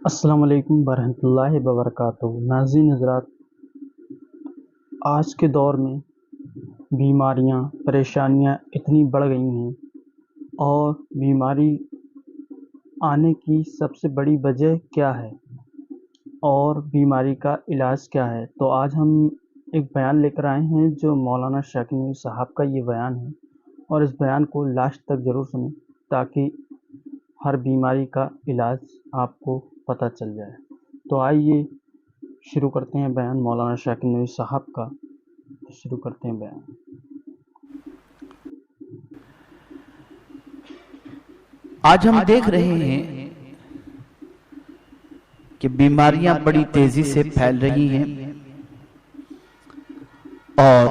السلام علیکم ورحمۃ اللہ وبرکاتہ۔ ناظرین حضرات، آج کے دور میں بیماریاں پریشانیاں اتنی بڑھ گئی ہیں اور بیماری آنے کی سب سے بڑی وجہ کیا ہے اور بیماری کا علاج کیا ہے، تو آج ہم ایک بیان لے کر آئے ہیں جو مولانا شاکر نوری صاحب کا یہ بیان ہے، اور اس بیان کو لاسٹ تک ضرور سنیں تاکہ ہر بیماری کا علاج آپ کو پتہ چل جائے۔ تو آئیے شروع کرتے ہیں بیان مولانا شاکر نوری صاحب کا۔ شروع کرتے ہیں بیان۔ آج ہم دیکھ رہے ہیں کہ بیماریاں بڑی تیزی سے پھیل رہی ہیں اور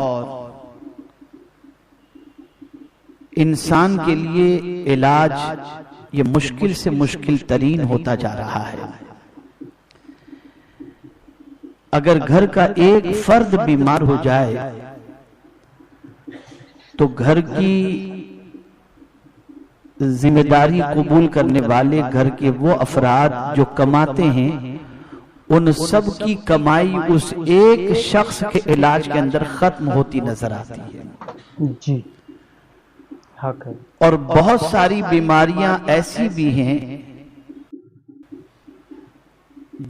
انسان کے لیے علاج یہ مشکل سے مشکل ترین ہوتا جا رہا ہے۔ اگر گھر کا ایک فرد بیمار ہو جائے تو گھر کی ذمہ داری قبول کرنے والے گھر کے وہ افراد جو کماتے ہیں ان سب کی کمائی اس ایک شخص کے علاج کے اندر ختم ہوتی نظر آتی ہے۔ جی حق ہے۔ اور بہت ساری بیماریاں ایسی بھی ہیں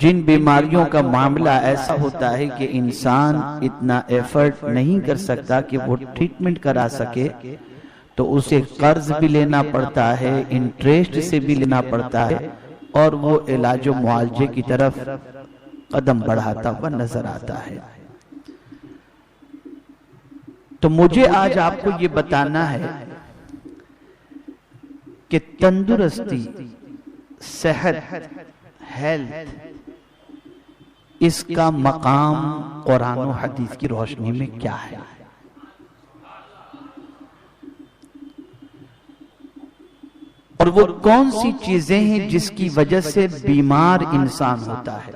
جن بیماریوں کا معاملہ ایسا ہوتا ہے کہ انسان اتنا ایفرٹ نہیں کر سکتا کہ وہ ٹریٹمنٹ کرا سکے، تو اسے قرض بھی لینا پڑتا ہے، انٹریسٹ سے بھی لینا پڑتا ہے، اور وہ علاج و معالجے کی طرف قدم بڑھاتا ہوا نظر آتا ہے۔ تو مجھے آج آپ کو یہ بتانا ہے کہ تندرستی، صحت، ہیلتھ، اس کا مقام قرآن و حدیث کی روشنی میں کیا ہے۔ اور وہ کون سی چیزیں ہیں جس کی وجہ سے بیمار انسان ہوتا ہے،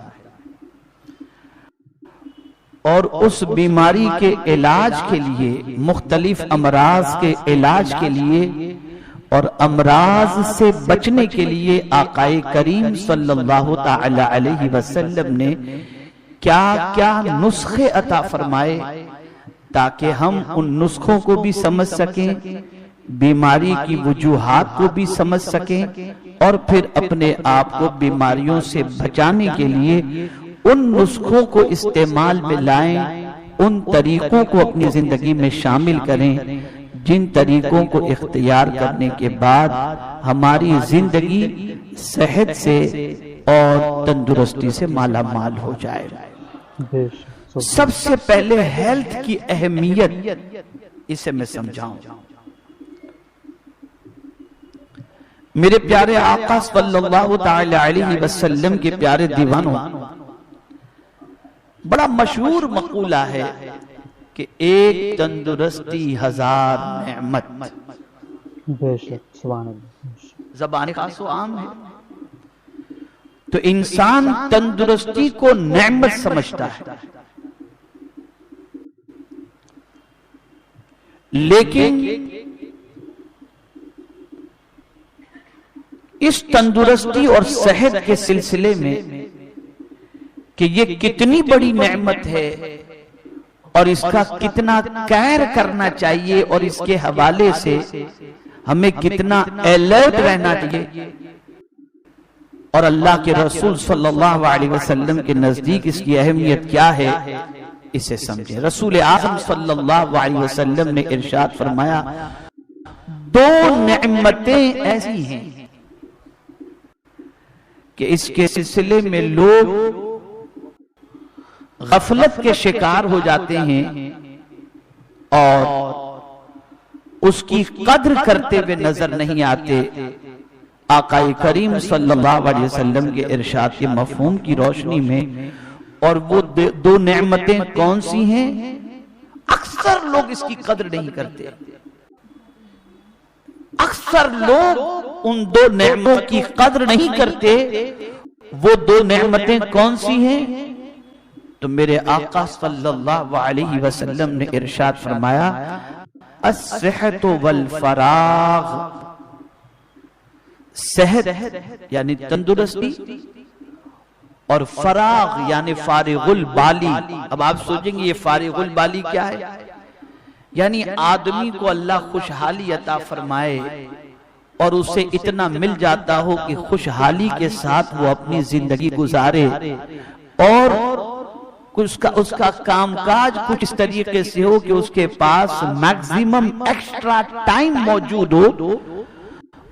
اور اس بیماری کے علاج کے لیے، مختلف امراض کے علاج کے لیے اور امراض سے بچنے کے لیے آقا کریم صلی اللہ تعالی علیہ وسلم نے کیا کیا نسخے عطا فرمائے تاکہ ہم ان نسخوں کو بھی سمجھ سکیں، بیماری کی وجوہات کو بھی سمجھ سکیں، اور پھر اپنے آپ کو بیماریوں سے بچانے کے لیے ان نسخوں کو استعمال میں لائیں، ان طریقوں کو اپنی زندگی میں شامل کریں جن طریقوں کو اختیار کرنے کے بعد ہماری زندگی صحت سے اور تندرستی سے مالا مال ہو جائے۔ سب سے پہلے ہیلتھ کی اہمیت اسے میں سمجھاؤں۔ میرے پیارے آقا صلی اللہ تعالی علیہ وسلم کے پیارے دیوانوں، بڑا مشہور مقولہ ہے کہ ایک تندرستی ہزار نعمت۔ بے شک، سبحان اللہ۔ زبان خاص و عام ہے، تو انسان تندرستی کو نعمت سمجھتا ہے، لیکن اس تندرستی اور صحت کے سلسلے میں کہ یہ کتنی بڑی نعمت ہے اور اس کا کتنا کیئر کرنا چاہیے، اور اس کے حوالے سے ہمیں کتنا الرٹ رہنا چاہیے، اور اللہ کے رسول صلی اللہ علیہ وسلم کے نزدیک اس کی اہمیت کیا ہے، اسے سمجھیں۔ رسول اعظم صلی اللہ علیہ وسلم نے ارشاد فرمایا، دو نعمتیں ایسی ہیں کہ اس کے سلسلے میں لوگ غفلت کے شکار ہو جاتے ہیں اور اس کی قدر کرتے ہوئے نظر نہیں آتے۔ آقا کریم صلی اللہ علیہ وسلم کے ارشاد کے مفہوم کی روشنی میں، اور وہ دو نعمتیں کون سی ہیں؟ اکثر لوگ اس کی قدر نہیں کرتے، اکثر لوگ ان دو نعمتوں کی قدر نہیں کرتے۔ وہ دو نعمتیں کون سی ہیں؟ تو میرے آقا صلی اللہ علیہ وسلم نے ارشاد فرمایا، الصحت والفراغ، صحت یعنی تندرستی اور فراغ یعنی فارغ البالی. اب آپ سوچیں گے یہ فارغ البالی کیا ہے؟ یعنی آدمی کو اللہ خوشحالی عطا فرمائے اور اسے اتنا مل جاتا ہو کہ خوشحالی کے ساتھ وہ اپنی زندگی گزارے اور اس کا کام کاج کچھ اس طریقے سے ہو کہ اس کے پاس میکزیمم ایکسٹرا ٹائم موجود ہو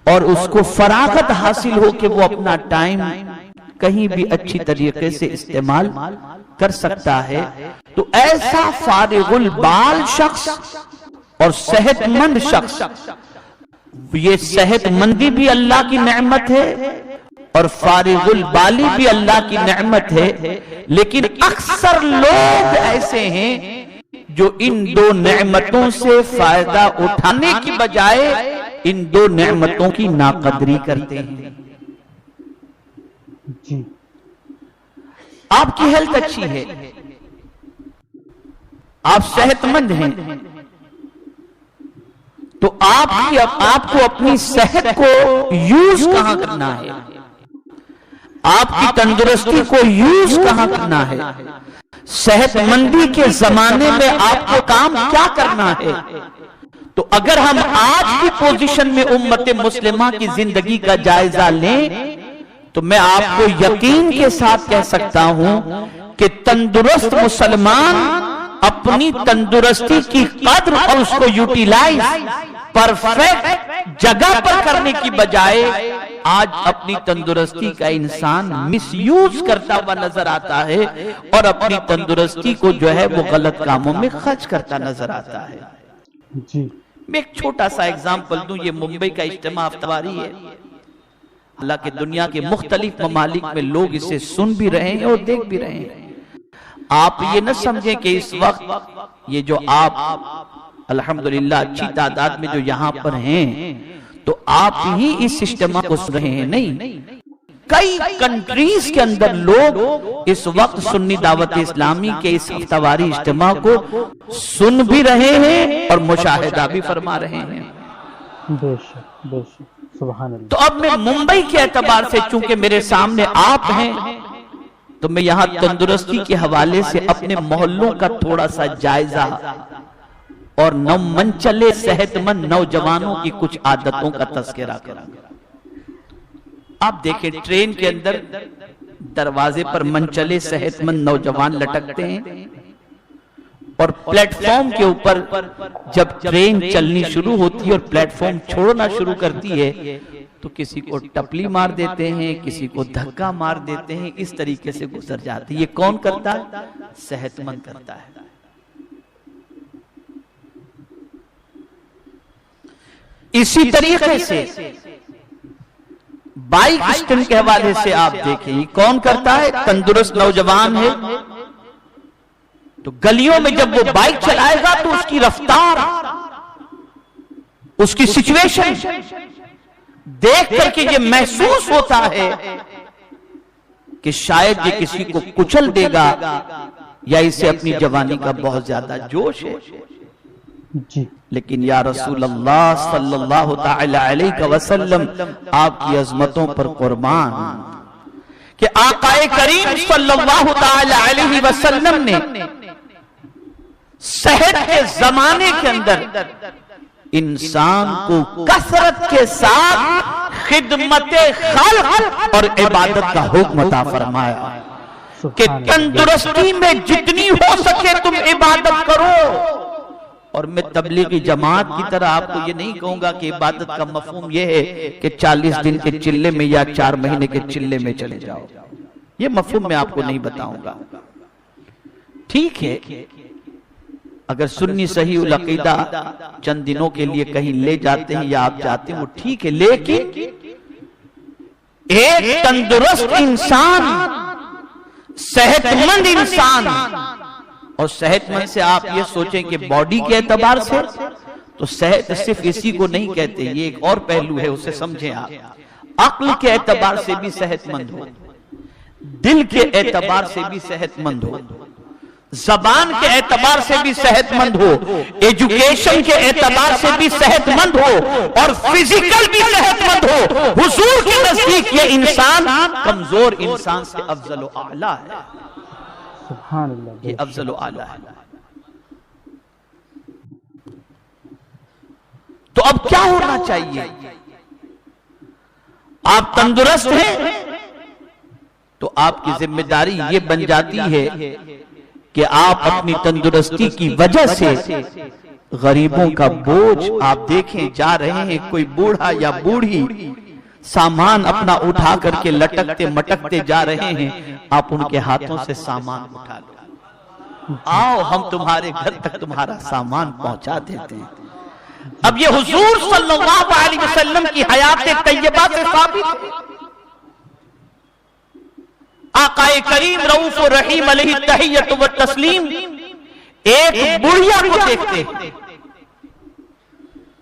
اور اس کو فراغت حاصل ہو کہ وہ اپنا ٹائم کہیں بھی اچھی طریقے سے استعمال کر سکتا ہے. تو ایسا فارغ البال شخص اور صحت مند شخص، یہ صحت مندی بھی اللہ کی نعمت ہے اور فارغ البالی بھی اللہ کی نعمت ہے، لیکن اکثر لوگ ایسے ہیں جو ان دو نعمتوں سے فائدہ اٹھانے کی بجائے ان دو نعمتوں کی ناقدری کرتے ہیں. جی آپ کی ہیلتھ اچھی ہے، آپ صحت مند ہیں، تو آپ کو اپنی صحت کو یوز کہاں کرنا ہے؟ آپ کی تندرستی کو یوز کہاں کرنا ہے؟ صحت مندی کے زمانے میں آپ کو کام کیا کرنا ہے؟ تو اگر ہم آج کی پوزیشن میں امت مسلمہ کی زندگی کا جائزہ لیں تو میں آپ کو یقین کے ساتھ کہہ سکتا ہوں کہ تندرست مسلمان اپنی تندرستی کی قدر اور اس کو یوٹیلائز پرفیکٹ جگہ پر کرنے کی بجائے آج اپنی تندرستی کا انسان مس یوز کرتا ہوا نظر آتا ہے اور اپنی تندرستی کو جو ہے وہ غلط کاموں میں خرچ کرتا نظر آتا ہے. جی میں ایک چھوٹا سا اگزامپل دوں. یہ ممبئی کا اجتماع ہفتواری ہے. اللہ کے دنیا کے مختلف ممالک میں لوگ اسے سن بھی رہے ہیں اور دیکھ بھی رہے ہیں. آپ یہ نہ سمجھیں کہ اس وقت یہ جو آپ الحمدللہ اچھی تعداد میں جو یہاں پر ہیں تو آپ ہی اس اجتماع کو سن رہے ہیں. نہیں، کئی کنٹریز کے اندر لوگ اس وقت سنی دعوت اسلامی کے اس ہفتواری اجتماع کو سن بھی رہے ہیں اور مشاہدہ بھی فرما رہے ہیں. بے شک بے شک، سبحان اللہ. تو اب میں ممبئی کے اعتبار سے چونکہ میرے سامنے آپ ہیں تو میں یہاں تندرستی کے حوالے سے اپنے محلوں کا تھوڑا سا جائزہ اور منچلے صحت مند نوجوانوں کی کچھ عادتوں کا تذکرہ کروں گا. آپ دیکھیں ٹرین کے اندر دروازے پر منچلے صحت مند نوجوان لٹکتے ہیں اور پلیٹ فارم کے اوپر جب ٹرین چلنی شروع ہوتی ہے اور پلیٹ فارم چھوڑنا شروع کرتی ہے تو کسی کو ٹپلی مار دیتے ہیں، کسی کو دھکا مار دیتے ہیں، اس طریقے سے گزر جاتے ہیں. یہ کون کرتا ہے؟ صحت مند کرتا ہے. اسی طریقے سے بائک اسٹنٹ کے حوالے سے آپ دیکھیں یہ کون کرتا ہے؟ تندرست نوجوان ہے تو گلیوں میں جب وہ بائک چلائے گا تو اس کی رفتار، اس کی سچویشن دیکھ کر کے یہ محسوس ہوتا ہے کہ شاید یہ کسی کو کچل دے گا یا اسے اپنی جوانی کا بہت زیادہ جوش ہے. جی لیکن یا رسول اللہ صلی اللہ تعالی علیہ وسلم آپ کی عظمتوں پر قربان کہ آقا کریم صلی اللہ تعالی علیہ وسلم نے صحت کے زمانے کے اندر انسان کو کثرت کے ساتھ خدمت خلق اور عبادت کا حکم عطا فرمایا کہ تندرستی میں جتنی ہو سکے تم عبادت کرو. اور میں تبلیغی جماعت کی طرح آپ کو یہ نہیں کہوں گا کہ عبادت کا مفہوم یہ ہے کہ 40 دن کے چلے میں یا 4 مہینے کے چلے میں چلے جاؤ. یہ مفہوم میں آپ کو نہیں بتاؤں گا. ٹھیک ہے اگر سنی صحیح العقیدہ چند دنوں کے لیے کہیں لے جاتے ہیں یا آپ جاتے ہیں وہ ٹھیک ہے، لیکن ایک تندرست انسان، صحت مند انسان، اور صحت مند سے آپ یہ سوچیں کہ باڈی کے اعتبار سے تو صحت صرف اسی کو نہیں کہتے، یہ ایک اور پہلو ہے اسے سمجھیں آپ. عقل کے اعتبار سے بھی صحت مند ہو، دل کے اعتبار سے بھی صحت مند ہو، زبان کے اعتبار سے بھی صحت مند ہو، ایجوکیشن کے اعتبار سے بھی صحت مند ہو، اور فزیکل بھی صحت مند ہو، حضور کے نزدیک یہ انسان کمزور انسان سے افضل و اعلیٰ ہے۔ سبحان اللہ، یہ افضل و اعلیٰ ہے۔ تو اب کیا ہونا چاہیے؟ آپ تندرست ہیں تو آپ کی ذمہ داری یہ بن جاتی ہے کہ آپ اپنی تندرستی کی وجہ سے غریبوں کا بوجھ، آپ دیکھیں جا رہے ہیں کوئی بوڑھا یا بوڑھی سامان اپنا اٹھا کر کے لٹکتے مٹکتے جا رہے ہیں، آپ ان کے ہاتھوں سے سامان اٹھا لو، آؤ ہم تمہارے گھر تک تمہارا سامان پہنچا دیتے ہیں۔ اب یہ حضور صلی اللہ علیہ وسلم کی حیات طیبہ سے ثابت ہے۔ آقا کریم رؤوف الرحیم علیہ التحیۃ والتسلیم ایک بڑھیا کو دیکھتے ہیں،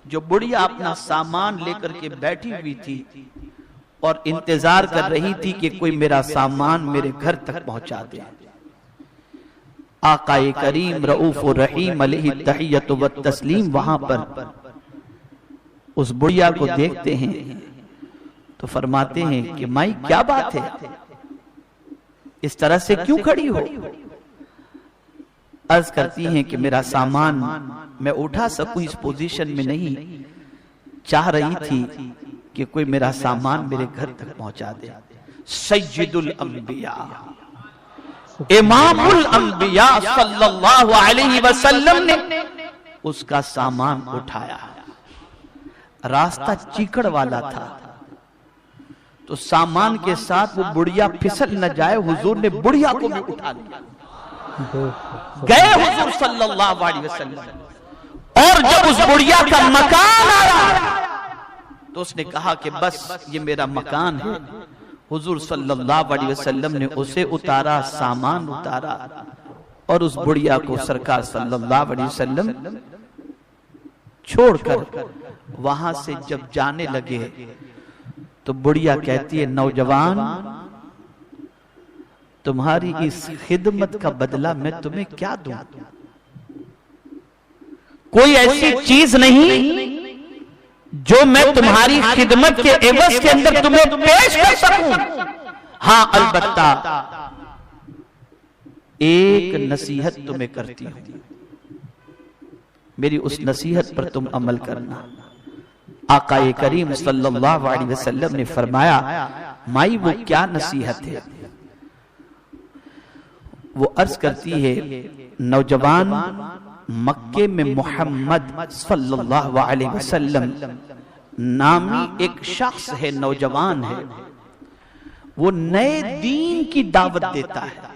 جو بڑھیا اپنا سامان لے کر کے بیٹھی ہوئی تھی اور انتظار کر رہی تھی کہ کوئی میرا سامان میرے گھر تک پہنچا دے۔ آقا کریم رؤوف الرحیم علیہ التحیۃ والتسلیم وہاں پر اس بڑھیا کو دیکھتے ہیں تو فرماتے ہیں کہ مائی کیا بات ہے، اس طرح سے کیوں کھڑی ہو؟ عرض کرتی ہیں کہ میرا سامان میں اٹھا سکوں اس پوزیشن میں نہیں، چاہ رہی تھی کہ کوئی میرا سامان میرے گھر تک پہنچا دے۔ سید الانبیاء، امام الانبیاء صلی اللہ علیہ وسلم نے اس کا سامان اٹھایا۔ راستہ چیکڑ والا تھا تو سامان کے ساتھ وہ بڑھیا پھسل نہ جائے، حضور نے بڑھیا کو بھی اٹھا لیا۔ گئے حضور صلی اللہ علیہ وسلم، اور جب اس بڑھیا کا مکان آیا تو اس نے کہا کہ بس یہ میرا مکان ہے۔ حضور صلی اللہ علیہ وسلم نے اسے اتارا، سامان اتارا، اور اس بڑھیا کو سرکار صلی اللہ علیہ وسلم چھوڑ کر وہاں سے جب جانے لگے تو بڑھیا کہتی ہے نوجوان، تمہاری اس خدمت کا بدلہ میں تمہیں کیا دوں؟ کوئی ایسی چیز نہیں جو میں تمہاری خدمت کے عوض کے اندر تمہیں پیش کر سکوں۔ ہاں البتہ ایک نصیحت تمہیں کرتی ہوں، میری اس نصیحت پر تم عمل کرنا۔ آقا کریم صلی اللہ علیہ وسلم نے فرمایا مائی وہ کیا نصیحت ہے؟ وہ عرض کرتی ہے نوجوان، مکے میں محمد صلی اللہ علیہ وسلم نامی ایک شخص ہے، نوجوان ہے، وہ نئے دین کی دعوت دیتا ہے۔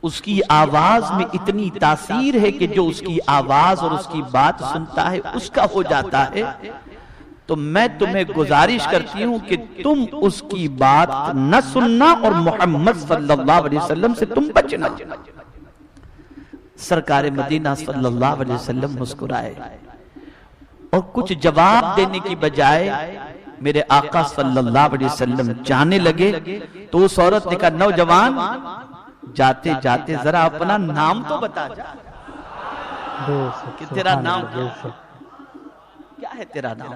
اس کی آواز میں اتنی تاثیر ہے کہ جو اس کی آواز اور اس کی بات سنتا ہے اس کا ہو جاتا ہے۔ تو میں تمہیں گزارش کرتی ہوں کہ تم اس کی بات نہ سننا اور محمد صلی اللہ علیہ وسلم سے تم بچنا۔ سرکار مدینہ صلی اللہ علیہ وسلم مسکرائے اور کچھ جواب دینے کی بجائے میرے آقا صلی اللہ علیہ وسلم جانے لگے تو اس عورت نے کہا نوجوان، جاتے جاتے ذرا اپنا نام تو بتا جا کہ تیرا نام کیا ہے؟ تیرا نام؟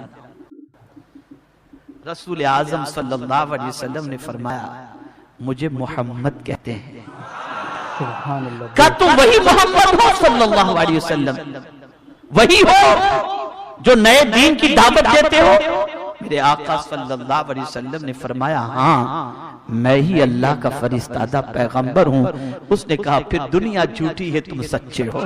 رسول اعظم صلی اللہ علیہ وسلم نے فرمایا مجھے محمد کہتے ہیں۔ کہا تم وہی محمد ہو صلی اللہ علیہ وسلم، وہی ہو جو نئے دین کی دعوت دیتے ہو؟ میرے آقا صلی اللہ علیہ وسلم نے فرمایا ہاں میں ہی اللہ کا فرستادہ پیغمبر ہوں۔ اس نے کہا پھر دنیا جھوٹی ہے، تم سچے ہو۔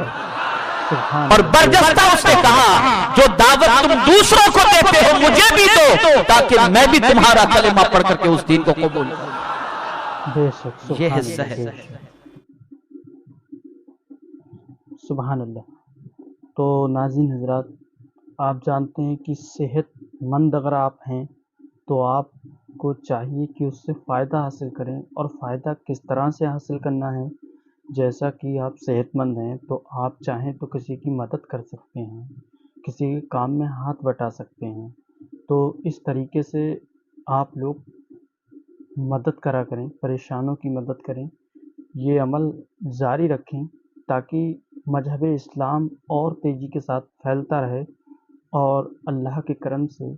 اور برجستہ اس نے کہا جو دعوت تم دوسروں کو دیتے ہو مجھے بھی دو تاکہ میں بھی تمہارا کلمہ پڑھ کر کے اس دین کو قبول کروں۔ یہ حصہ ہے۔ سبحان اللہ۔ تو ناظرین حضرات، آپ جانتے ہیں کہ صحت مند اگر آپ ہیں تو آپ کو چاہیے کہ اس سے فائدہ حاصل کریں، اور فائدہ کس طرح سے حاصل کرنا ہے؟ جیسا کہ آپ صحت مند ہیں تو آپ چاہیں تو کسی کی مدد کر سکتے ہیں، کسی کے کام میں ہاتھ بٹا سکتے ہیں۔ تو اس طریقے سے آپ لوگ مدد کرا کریں، پریشانوں کی مدد کریں، یہ عمل جاری رکھیں تاکہ مذہب اسلام اور تیزی کے ساتھ پھیلتا رہے اور اللہ کے کرم سے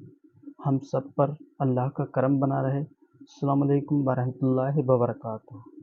ہم سب پر اللہ کا کرم بنا رہے۔ السلام علیکم ورحمۃ اللہ وبرکاتہ۔